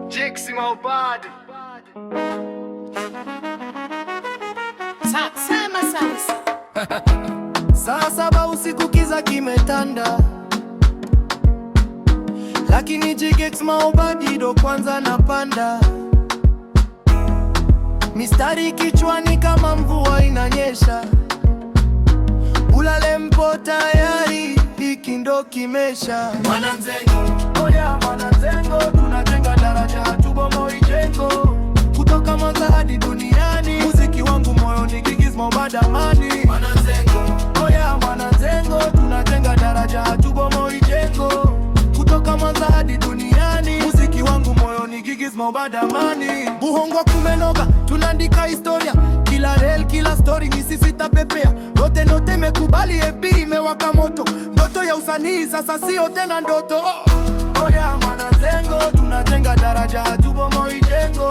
Jix Maubad. Sema sasa. Saa 7 usiku kiza kimetanda, lakini Jix Maubad ndo kwanza napanda. Mistari kichwani kama mvua inanyesha. Ulale mpo tayari, hiki ndo kimesha. Mwananzengo, oya Mwananzengo, tunajenga daraja hatubomoi jengo. Kutoka Mwanza hadi duniani, muziki wangu moyoni, Jix Maubad amani. Mwananzengo, oya Mwananzengo, tunajenga daraja hatubomoi jengo. Kutoka Mwanza hadi duniani, muziki wangu moyoni, Jix Maubad amani. Buhongwa kumenoga, tunaandika historia. Kila rel, kila story ni sisi tapepea. Rote note mekubali, EP imewaka moto. Ndoto ya usanii sasa sio tena ndoto. Oya Mwananzengo, tunajenga daraja hatubomoi jengo.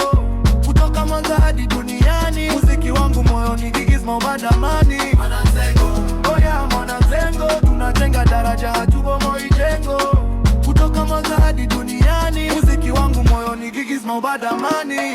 Kutoka Mwanza hadi duniani, muziki wangu moyoni, Jix Maubad amani. Oya Mwananzengo, tunajenga daraja hatubomoi jengo. Kutoka Mwanza hadi duniani, muziki wangu moyoni, Jix Maubad amani.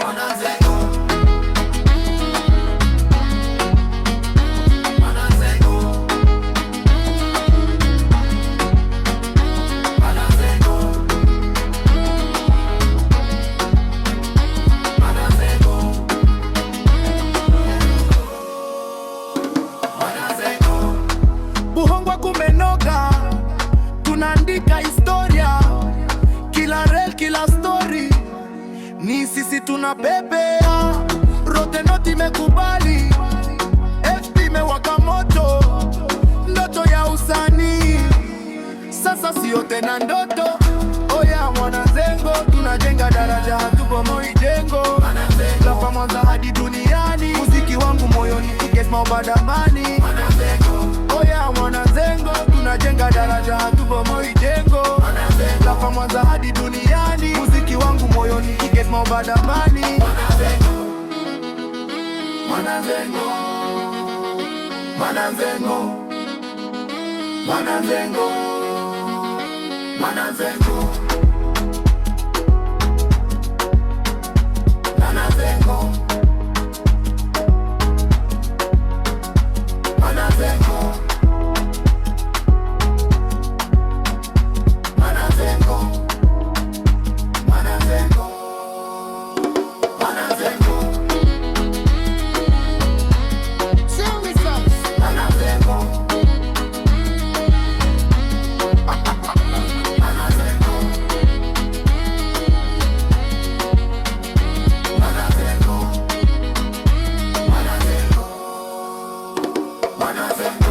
Buhongwa kumenoga, tunaandika historia. Kila rel, kila story ni sisi tunapepea. Rote noti mekubali, FP imewaka moto. Ndoto ya usanii sasa sio tena ndoto. Oya Mwananzengo, tunajenga daraja hatubomoi jengo. Kutoka Mwanza hadi duniani, muziki wangu moyoni, Jix Maubad amani. Oya Mwananzengo, tunajenga daraja hatubomoi jengo. Kutoka Mwanza hadi duniani, muziki wangu moyoni, Jix Maubad amani. Mwananzengo, Mwananzengo, Mwananzengo, Mwananzengo, Mwananzengo, Mwananzengo, Mwananzengo, Mwananzengo, Mwananzengo, Sema sasa. Mwananzengo, Mwananzengo, Mwananzengo, Mwananzengo.